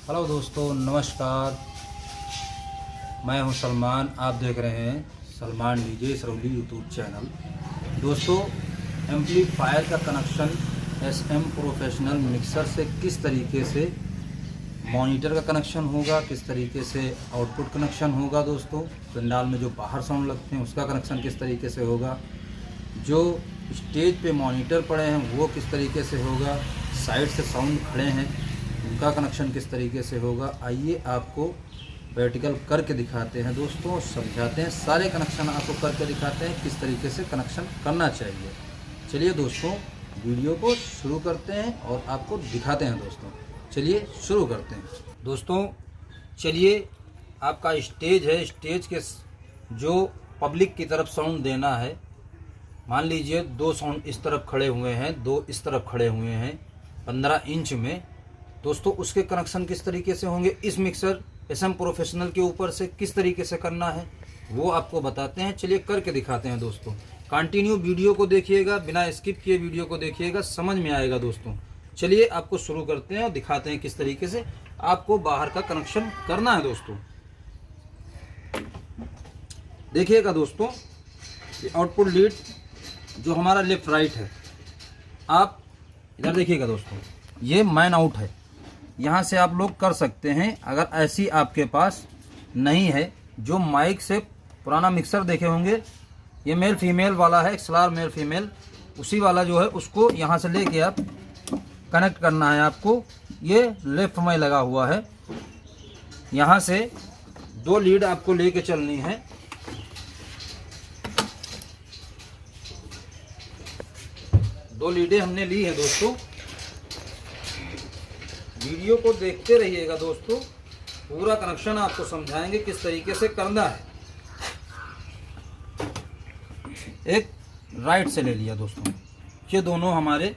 Hello दोस्तों, नमस्कार। मैं हूं सलमान। आप देख रहे हैं Salman DJ Sarauli YouTube channel. दोस्तों, एम्पलीफायर का कनेक्शन एसएम प्रोफेशनल मिक्सर से किस तरीके से मॉनिटर का कनेक्शन होगा, किस तरीके से आउटपुट कनेक्शन होगा। दोस्तों, पंडाल में जो बाहर साउंड लगते हैं उसका कनेक्शन किस तरीके से होगा, जो स्टेज पे मॉनिटर पड़े हैं वो किस तरीके से होगा, साइड से साउंड खड़े हैं उनका कनेक्शन किस तरीके से होगा। आइए आपको प्रैक्टिकल करके दिखाते हैं दोस्तों, समझाते हैं। सारे कनेक्शन आपको करके दिखाते हैं किस तरीके से कनेक्शन करना चाहिए। चलिए दोस्तों, वीडियो को शुरू करते हैं और आपको दिखाते हैं। दोस्तों चलिए शुरू करते हैं। दोस्तों चलिए, आपका स्टेज है, स्टेज के जो पब्लिक की तरफ साउंड देना है, मान लीजिए 2 साउंड इस तरफ खड़े हुए हैं, 2 इस तरफ खड़े हुए हैं 15 इंच में। दोस्तों उसके कनेक्शन किस तरीके से होंगे, इस मिक्सर एसएम प्रोफेशनल के ऊपर से किस तरीके से करना है वो आपको बताते हैं। चलिए करके दिखाते हैं। दोस्तों कंटिन्यू वीडियो को देखिएगा, बिना स्किप किए वीडियो को देखिएगा, समझ में आएगा। दोस्तों चलिए आपको शुरू करते हैं और दिखाते हैं किस तरीके से आपको बाहर का कनेक्शन करना है। दोस्तों देखिएगा दोस्तों, आउटपुट लीड जो हमारा लेफ्ट राइट है, आप इधर देखिएगा दोस्तों, ये मैन आउट है। यहाँ से आप लोग कर सकते हैं। अगर ऐसी आपके पास नहीं है, जो माइक से पुराना मिक्सर देखे होंगे, ये मेल फीमेल वाला है, XLR मेल फीमेल, उसी वाला जो है उसको यहाँ से लेके आप कनेक्ट करना है आपको। ये लेफ्ट में लगा हुआ है, यहाँ से 2 लीड आपको लेके चलनी है। दो लीडें हमने ली है। दोस्तों वीडियो को देखते रहिएगा दोस्तों, पूरा कनेक्शन आपको समझाएंगे किस तरीके से करना है। एक राइट से ले लिया दोस्तों, ये दोनों हमारे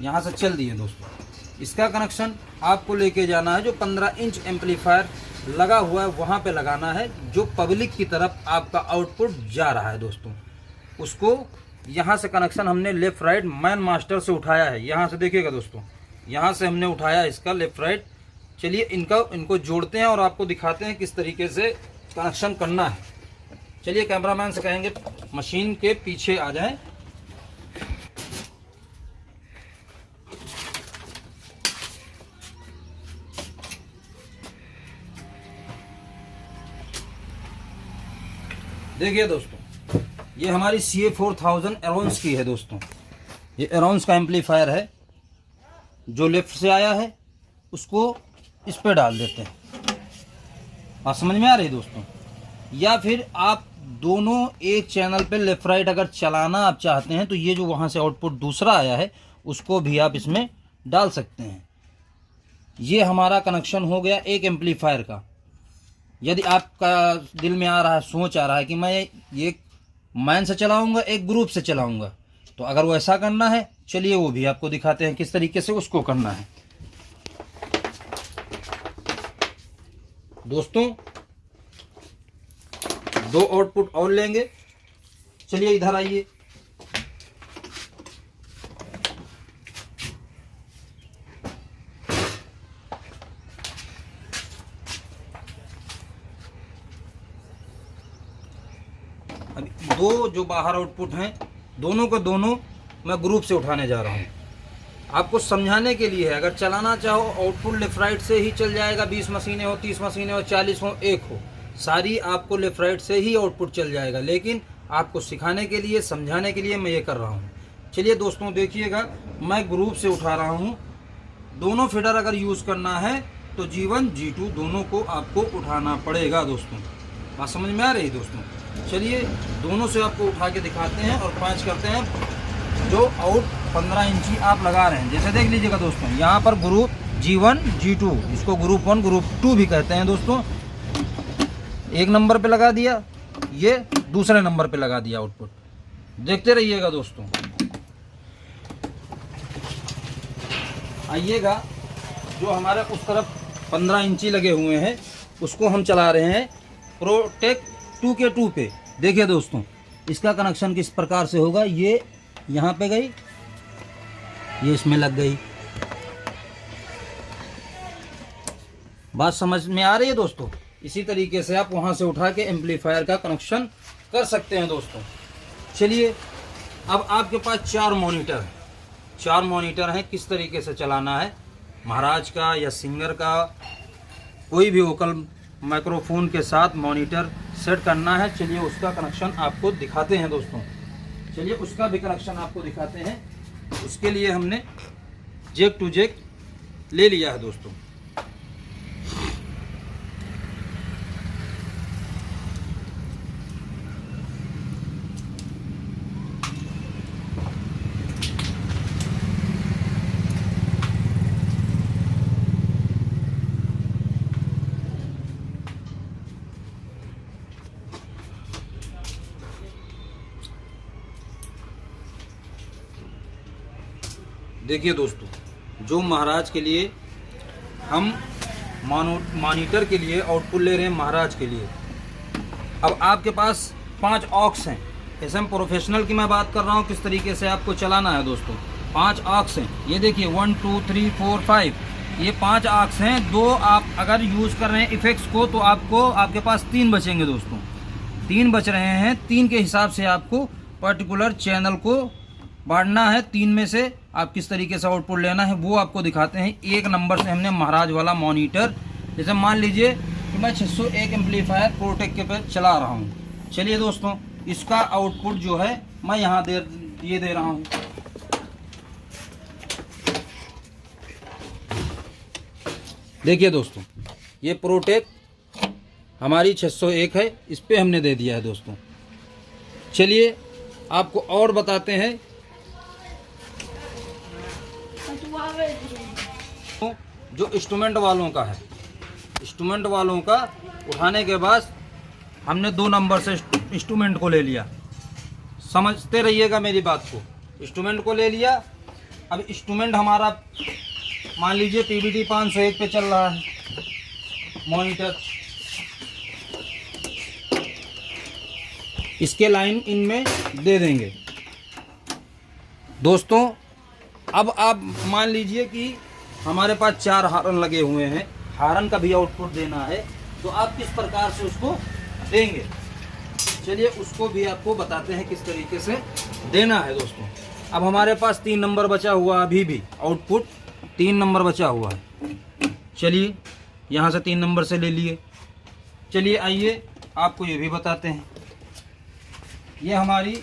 यहाँ से चल दिए। दोस्तों इसका कनेक्शन आपको लेके जाना है, जो 15 इंच एम्पलीफायर लगा हुआ है वहाँ पे लगाना है, जो पब्लिक की तरफ आपका आउटपुट जा रहा है। दोस्तों उसको यहाँ से कनेक्शन हमने लेफ्ट राइट मैन मास्टर से उठाया है। यहाँ से देखिएगा दोस्तों, यहाँ से हमने उठाया इसका लेफ्ट राइट। चलिए इनको जोड़ते हैं और आपको दिखाते हैं किस तरीके से कनेक्शन करना है। चलिए कैमरामैन से कहेंगे मशीन के पीछे आ जाएं। देखिए दोस्तों, ये हमारी CA4000 एरोन्स की है। दोस्तों ये एरोन्स का एम्पलीफायर है, जो लेफ्ट से आया है उसको इस पे डाल देते हैं। बात समझ में आ रही है दोस्तों। या फिर आप दोनों एक चैनल पे लेफ्ट राइट अगर चलाना आप चाहते हैं, तो ये जो वहाँ से आउटपुट दूसरा आया है उसको भी आप इसमें डाल सकते हैं। ये हमारा कनेक्शन हो गया एक एम्पलीफायर का। यदि आपका दिल में आ रहा है, सोच आ रहा है कि मैं ये मैन से चलाऊंगा, एक ग्रुप से चलाऊंगा, तो अगर वो ऐसा करना है, चलिए वो भी आपको दिखाते हैं किस तरीके से उसको करना है। दोस्तों 2 आउटपुट और लेंगे। चलिए इधर आइए। अभी 2 जो बाहर आउटपुट हैं, दोनों को दोनों मैं ग्रुप से उठाने जा रहा हूँ। आपको समझाने के लिए है। अगर चलाना चाहो आउटपुट लेफ्ट राइट से ही चल जाएगा। 20 मशीनें हो, 30 मशीनें हो, 40 हो, 1 हो, सारी आपको लेफ्ट राइट से ही आउटपुट चल जाएगा। लेकिन आपको सिखाने के लिए, समझाने के लिए मैं ये कर रहा हूँ। चलिए दोस्तों देखिएगा, मैं ग्रुप से उठा रहा हूँ। दोनों फीडर अगर यूज़ करना है तो G1 G2 दोनों को आपको उठाना पड़ेगा। दोस्तों बात समझ में आ रही है दोस्तों। चलिए दोनों से आपको उठा के दिखाते हैं और पाँच करते हैं। जो आउट 15 इंची आप लगा रहे हैं, जैसे देख लीजिएगा दोस्तों, यहाँ पर ग्रुप G1 G2, इसको ग्रुप 1 ग्रुप 2 भी कहते हैं। दोस्तों 1 नंबर पे लगा दिया, ये दूसरे नंबर पे लगा दिया आउटपुट। देखते रहिएगा दोस्तों। आइएगा, जो हमारे उस तरफ 15 इंची लगे हुए हैं उसको हम चला रहे हैं प्रोटेक 2K2 पे। देखिए दोस्तों, इसका कनेक्शन किस प्रकार से होगा। ये यहाँ पे गई, ये इसमें लग गई, बात समझ में आ रही है दोस्तों। इसी तरीके से आप वहां से उठा के एम्पलीफायर का कनेक्शन कर सकते हैं दोस्तों। चलिए, अब आपके पास 4 मॉनिटर हैं, किस तरीके से चलाना है, महाराज का या सिंगर का, कोई भी वोकल माइक्रोफोन के साथ मॉनिटर सेट करना है। चलिए उसका कनेक्शन आपको दिखाते हैं दोस्तों। चलिए उसका भी कनेक्शन आपको दिखाते हैं। उसके लिए हमने जैक टू जैक ले लिया है दोस्तों। देखिए दोस्तों, जो महाराज के लिए हम मॉनिटर के लिए आउटपुट ले रहे हैं, महाराज के लिए, अब आपके पास 5 ऑक्स हैं। जैसे हम प्रोफेशनल की मैं बात कर रहा हूँ, किस तरीके से आपको चलाना है दोस्तों। 5 ऑक्स हैं, ये देखिए 1 2 3 4 5, ये 5 ऑक्स हैं। 2 आप अगर यूज़ कर रहे हैं इफेक्ट्स को तो आपके पास 3 बचेंगे दोस्तों। 3 बच रहे हैं। 3 के हिसाब से आपको पर्टिकुलर चैनल को बांटना है। 3 में से आप किस तरीके से आउटपुट लेना है वो आपको दिखाते हैं। 1 नंबर से हमने महाराज वाला मॉनिटर, जैसे मान लीजिए कि मैं 601 एम्पलीफायर प्रोटेक के पे चला रहा हूँ। चलिए दोस्तों, इसका आउटपुट जो है मैं यहाँ दे रहा हूँ। देखिए दोस्तों, ये प्रोटेक हमारी 601 है, इस पे हमने दे दिया है दोस्तों। चलिए आपको और बताते हैं। जो इंस्ट्रूमेंट वालों का है, इंस्ट्रूमेंट वालों का उठाने के बाद हमने 2 नंबर से इंस्ट्रूमेंट को ले लिया। समझते रहिएगा मेरी बात को। इंस्ट्रूमेंट को ले लिया। अब इंस्ट्रूमेंट हमारा मान लीजिए PBT 501 पे चल रहा है मॉनिटर, इसके लाइन इनमें दे देंगे दोस्तों। अब आप मान लीजिए कि हमारे पास 4 हारन लगे हुए हैं, हारन का भी आउटपुट देना है, तो आप किस प्रकार से उसको देंगे। चलिए उसको भी आपको बताते हैं किस तरीके से देना है दोस्तों। अब हमारे पास 3 नंबर बचा हुआ, अभी भी आउटपुट 3 नंबर बचा हुआ है। चलिए यहाँ से 3 नंबर से ले लिए। चलिए आइए आपको ये भी बताते हैं। ये हमारी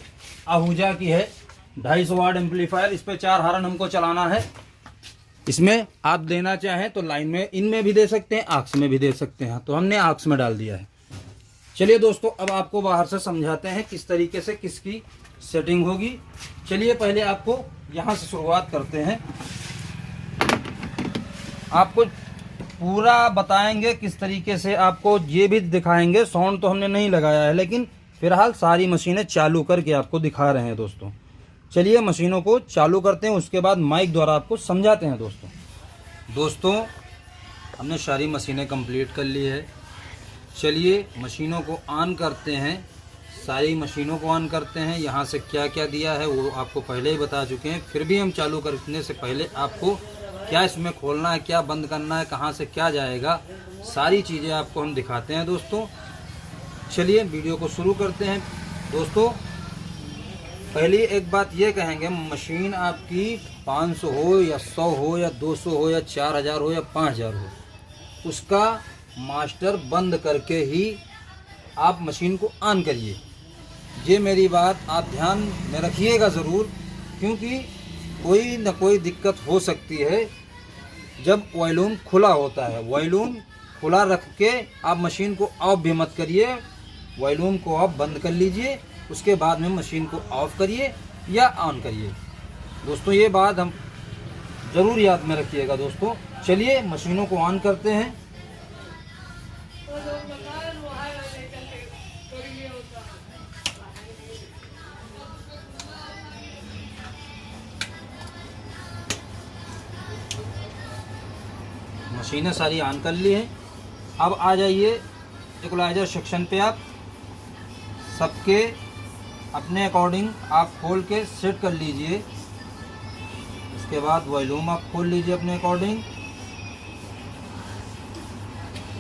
आहूजा की है 250 वाट एम्पलीफायर, इस पे 4 हारन हमको चलाना है। इसमें आप देना चाहें तो लाइन में इनमें भी दे सकते हैं, आक्स में भी दे सकते हैं, तो हमने आक्स में डाल दिया है। चलिए दोस्तों, अब आपको बाहर से समझाते हैं किस तरीके से किसकी सेटिंग होगी। चलिए पहले आपको यहाँ से शुरुआत करते हैं। आपको पूरा बताएंगे किस तरीके से, आपको ये भी दिखाएंगे। साउंड तो हमने नहीं लगाया है, लेकिन फिलहाल सारी मशीनें चालू करके आपको दिखा रहे हैं दोस्तों। चलिए मशीनों को चालू करते हैं, उसके बाद माइक द्वारा आपको समझाते हैं दोस्तों। हमने सारी मशीनें कंप्लीट कर ली है। चलिए मशीनों को ऑन करते हैं, सारी मशीनों को ऑन करते हैं। यहाँ से क्या क्या दिया है वो आपको पहले ही बता चुके हैं। फिर भी हम चालू करने से पहले आपको क्या इसमें खोलना है, क्या बंद करना है, कहाँ से क्या जाएगा, सारी चीज़ें आपको हम दिखाते हैं दोस्तों। चलिए वीडियो को शुरू करते हैं दोस्तों। पहली एक बात ये कहेंगे, मशीन आपकी 500 हो या 100 हो या 200 हो या 4000 हो या 5000 हो, उसका मास्टर बंद करके ही आप मशीन को ऑन करिए। ये मेरी बात आप ध्यान में रखिएगा ज़रूर, क्योंकि कोई न कोई दिक्कत हो सकती है जब वॉल्यूम खुला होता है। वॉल्यूम खुला रख के आप मशीन को ऑफ भी मत करिए, वॉल्यूम को आप बंद कर लीजिए, उसके बाद में मशीन को ऑफ करिए या ऑन करिए दोस्तों। ये बात हम ज़रूर याद में रखिएगा दोस्तों। चलिए मशीनों को ऑन करते हैं। मशीनें सारी ऑन कर ली हैं। अब आ जाइए इक्वलाइजर सेक्शन पे। आप सबके अपने अकॉर्डिंग आप खोल के सेट कर लीजिए। इसके बाद वॉल्यूम आप खोल लीजिए अपने अकॉर्डिंग।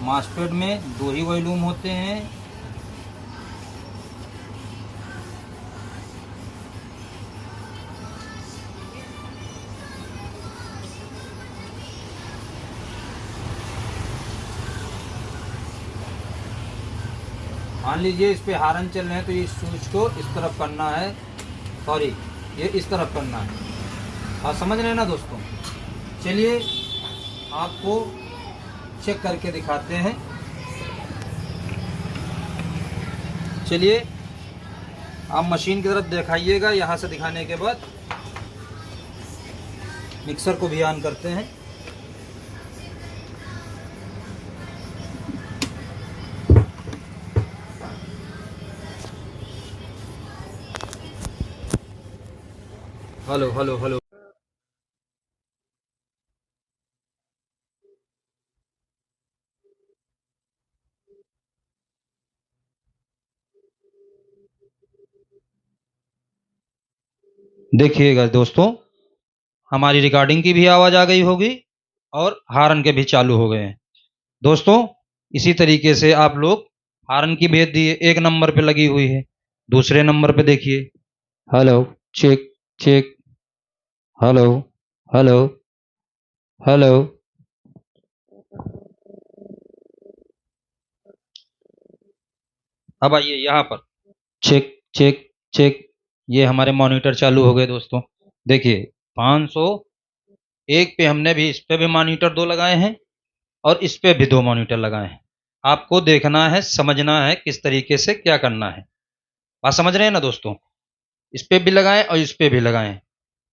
मास्फेट में 2 ही वॉल्यूम होते हैं। मान लीजिए इस पे हारन चल रहे हैं तो ये स्विच को इस तरफ करना है, सॉरी ये इस तरफ करना है। आप समझ रहे हैं ना दोस्तों। चलिए आपको चेक करके दिखाते हैं। चलिए आप मशीन की तरफ दिखाइएगा। यहाँ से दिखाने के बाद मिक्सर को भी ऑन करते हैं। Hello hello hello. देखिएगा दोस्तों, हमारी रिकॉर्डिंग की भी आवाज़ आ गई होगी और हारन के भी चालू हो गए हैं दोस्तों। इसी तरीके से आप लोग हारन की भेज दिए, 1 नंबर पे लगी हुई है। दूसरे नंबर पे देखिए, hello check check, hello hello hello. अब आइए यहाँ पर, चेक चेक चेक। ये हमारे मॉनिटर चालू हो गए दोस्तों। देखिए 501 पे हमने भी, इस पे भी मॉनिटर 2 लगाए हैं और इस पे भी 2 मॉनिटर लगाए हैं। आपको देखना है, समझना है किस तरीके से क्या करना है। बात समझ रहे हैं ना दोस्तों। इस पे भी लगाएं और इस पे भी लगाएं।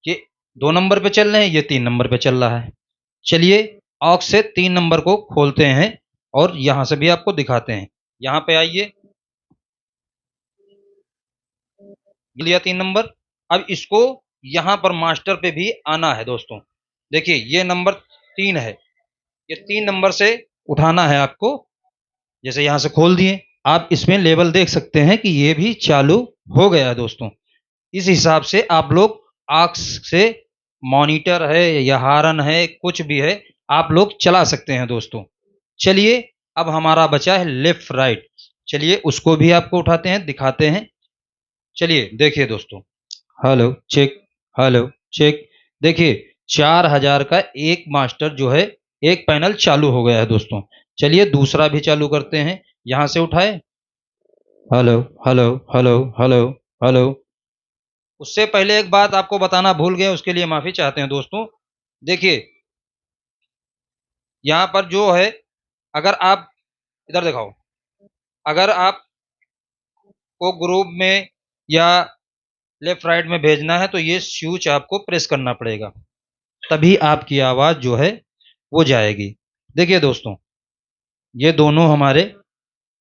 ये 2 नंबर पे चल रहे हैं, ये 3 नंबर पे चल रहा है। चलिए ऑक्स से 3 नंबर को खोलते हैं और यहां से भी आपको दिखाते हैं। यहाँ पे आइए, लिया 3 नंबर। अब इसको यहाँ पर मास्टर पे भी आना है दोस्तों। देखिए ये नंबर 3 है, ये 3 नंबर से उठाना है आपको। जैसे यहाँ से खोल दिए, आप इसमें लेवल देख सकते हैं कि ये भी चालू हो गया है दोस्तों। इस हिसाब से आप लोग आक्स से मॉनिटर है या हारन है, कुछ भी है, आप लोग चला सकते हैं दोस्तों। चलिए अब हमारा बचा है लेफ्ट राइट। चलिए उसको भी आपको उठाते हैं, दिखाते हैं। चलिए देखिए दोस्तों, हेलो चेक हेलो चेक। देखिए 4000 का एक मास्टर जो है, एक पैनल चालू हो गया है दोस्तों। चलिए दूसरा भी चालू करते हैं। यहां से उठाए, hello hello hello hello hello. उससे पहले एक बात आपको बताना भूल गए, उसके लिए माफी चाहते हैं दोस्तों। देखिए यहाँ पर जो है, अगर आप इधर दिखाओ, अगर आप को ग्रुप में या लेफ्ट राइट में भेजना है तो ये स्विच आपको प्रेस करना पड़ेगा, तभी आपकी आवाज जो है वो जाएगी। देखिए दोस्तों, ये दोनों हमारे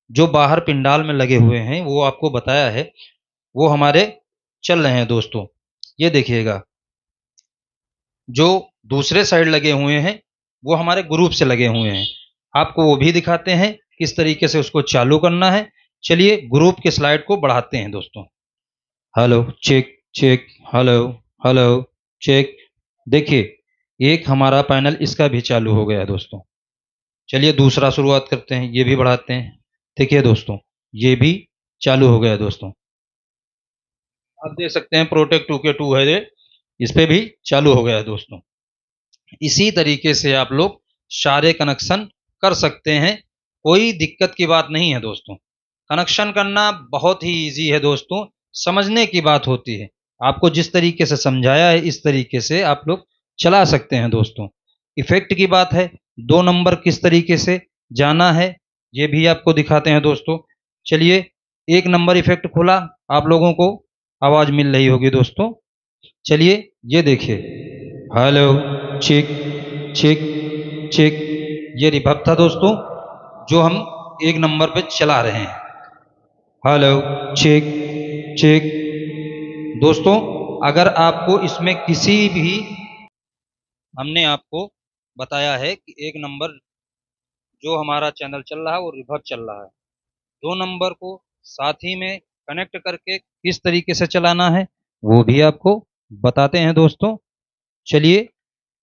जो बाहर पिंडाल में लगे हुए हैं, वो आपको बताया है, वो हमारे चल रहे हैं दोस्तों। ये देखिएगा, जो दूसरे साइड लगे हुए हैं वो हमारे ग्रुप से लगे हुए हैं। आपको वो भी दिखाते हैं किस तरीके से उसको चालू करना है। चलिए ग्रुप के स्लाइड को बढ़ाते हैं दोस्तों। Hello check check, hello hello check. देखिए एक हमारा पैनल इसका भी चालू हो गया है दोस्तों। चलिए दूसरा शुरुआत करते हैं, ये भी बढ़ाते हैं। देखिए दोस्तों, ये भी चालू हो गया है दोस्तों। आप देख सकते हैं प्रोटेक्ट 2 के 2 है ये, इस पे भी चालू हो गया है दोस्तों। इसी तरीके से आप लोग सारे कनेक्शन कर सकते हैं, कोई दिक्कत की बात नहीं है दोस्तों। कनेक्शन करना बहुत ही इजी है दोस्तों, समझने की बात होती है। आपको जिस तरीके से समझाया है इस तरीके से आप लोग चला सकते हैं दोस्तों। इफेक्ट की बात है, 2 नंबर किस तरीके से जाना है ये भी आपको दिखाते हैं दोस्तों। चलिए 1 नंबर इफेक्ट खोला, आप लोगों को आवाज मिल रही होगी दोस्तों। चलिए ये देखिए, हेलो चेक चेक चेक। ये रिवर्ब था दोस्तों, जो हम 1 नंबर पे चला रहे हैं। Hello check check. दोस्तों अगर आपको इसमें किसी भी, हमने आपको बताया है कि 1 नंबर जो हमारा चैनल चल रहा है वो रिवर्ब चल रहा है। 2 नंबर को साथ ही में कनेक्ट करके किस तरीके से चलाना है वो भी आपको बताते हैं दोस्तों। चलिए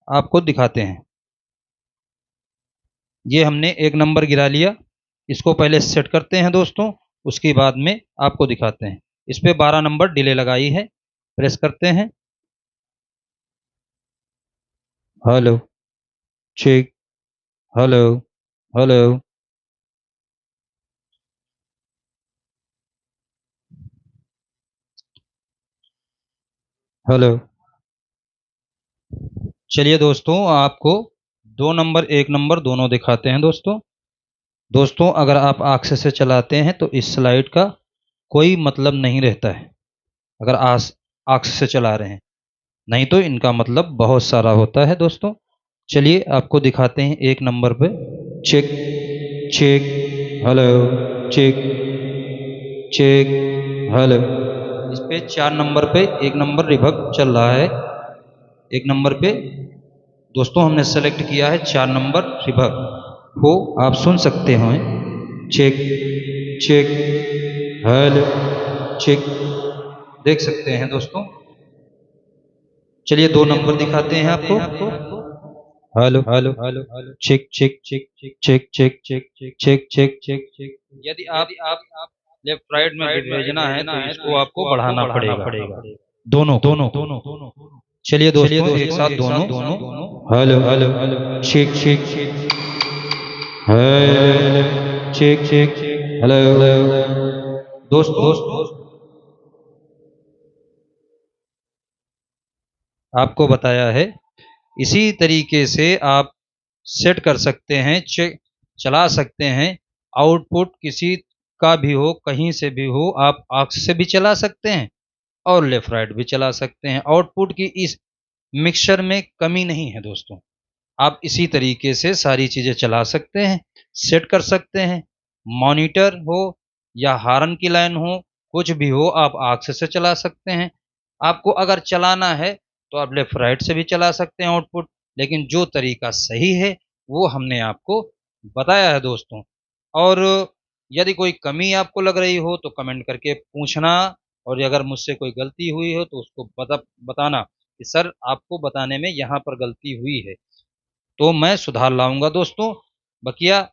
आपको दिखाते हैं। ये हमने 1 नंबर गिरा लिया। इसको पहले सेट करते हैं दोस्तों, उसके बाद में आपको दिखाते हैं। इस पे 12 नंबर डिले लगाई है, प्रेस करते हैं। Hello check, hello hello, hello. चलिए दोस्तों, आपको 2 नंबर 1 नंबर दोनों दिखाते हैं दोस्तों। दोस्तों, अगर आप आँख से चलाते हैं तो इस स्लाइड का कोई मतलब नहीं रहता है, अगर आँख से चला रहे हैं, नहीं तो इनका मतलब बहुत सारा होता है दोस्तों। चलिए आपको दिखाते हैं 1 नंबर पे। Check check, hello check check, hello. इस पे 4 नंबर पे 1 नंबर रिवर्ब चल रहा है। 1 नंबर पे दोस्तों हमने सेलेक्ट किया है 4 नंबर रिवर्ब को आप सुन सकते हैं। चेक चेक, हेलो चेक, देख सकते हैं दोस्तों। चलिए 2 नंबर दिखाते हैं आपको। Hello hello hello, check check check check check check check check check check check. यदि आप लेफ्ट राइट में भेजना है तो इसको आपको बढ़ाना पड़ेगा, दोनों दोनों दोनों। चलिए दोस्तों, एक साथ दोनों। Hello hello, check check, hello check check, hello दोस्तों। आपको बताया है, इसी तरीके से आप सेट कर सकते हैं, चेक चला सकते हैं। आउटपुट किसी का भी हो, कहीं से भी हो, आप आक्स से भी चला सकते हैं और लेफ्ट राइट भी चला सकते हैं। आउटपुट की इस मिक्सचर में कमी नहीं है दोस्तों। आप इसी तरीके से सारी चीज़ें चला सकते हैं, सेट कर सकते हैं। मॉनिटर हो या हार्न की लाइन हो, कुछ भी हो, आप आक्स से चला सकते हैं। आपको अगर चलाना है तो आप लेफ्ट राइट से भी चला सकते हैं आउटपुट, लेकिन जो तरीका सही है वो हमने आपको बताया है दोस्तों। और यदि कोई कमी आपको लग रही हो तो कमेंट करके पूछना, और अगर मुझसे कोई गलती हुई हो तो उसको बताना कि सर आपको बताने में यहाँ पर गलती हुई है, तो मैं सुधार लाऊंगा दोस्तों। बकिया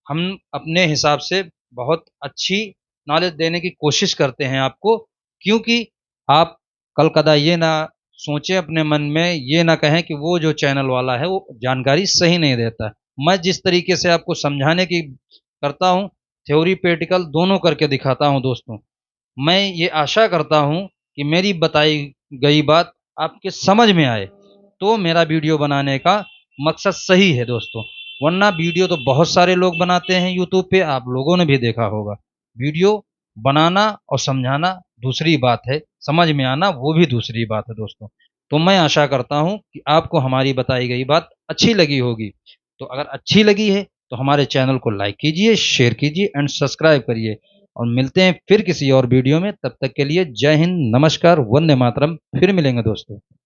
हम अपने हिसाब से बहुत अच्छी नॉलेज देने की कोशिश करते हैं आपको, क्योंकि आप कल कदा ये ना सोचें अपने मन में, ये ना कहें कि वो जो चैनल वाला है वो जानकारी सही नहीं देता। मैं जिस तरीके से आपको समझाने की करता हूँ, थ्योरी प्रैक्टिकल दोनों करके दिखाता हूँ दोस्तों। मैं ये आशा करता हूँ कि मेरी बताई गई बात आपके समझ में आए, तो मेरा वीडियो बनाने का मकसद सही है दोस्तों। वरना वीडियो तो बहुत सारे लोग बनाते हैं यूट्यूब पे, आप लोगों ने भी देखा होगा। वीडियो बनाना और समझाना दूसरी बात है, समझ में आना वो भी दूसरी बात है दोस्तों। तो मैं आशा करता हूँ कि आपको हमारी बताई गई बात अच्छी लगी होगी। तो अगर अच्छी लगी है तो हमारे चैनल को लाइक कीजिए, शेयर कीजिए एंड सब्सक्राइब करिए। और मिलते हैं फिर किसी और वीडियो में, तब तक के लिए जय हिंद, नमस्कार, वंदे मातरम। फिर मिलेंगे दोस्तों।